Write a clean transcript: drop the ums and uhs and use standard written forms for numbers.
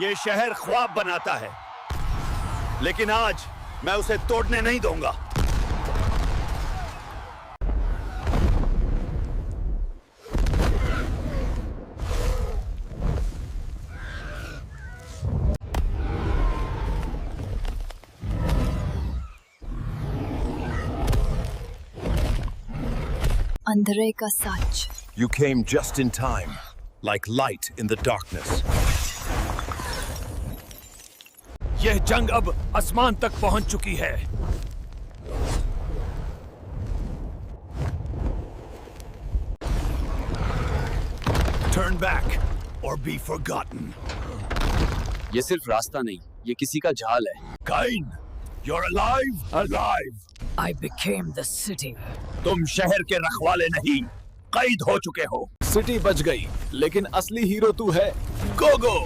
ये शहर ख्वाब बनाता है, लेकिन आज मैं उसे तोड़ने नहीं दूंगा। अंधेरे का सच। You came just in time, like light in the darkness. यह जंग अब आसमान तक पहुंच चुकी है। Turn back or be forgotten. ये सिर्फ रास्ता नहीं, ये किसी का जाल है। Kain, you're alive, alive. I became the city. तुम शहर के रखवाले नहीं, कैद हो चुके हो। सिटी बच गई, लेकिन असली हीरो तू है। गो गो।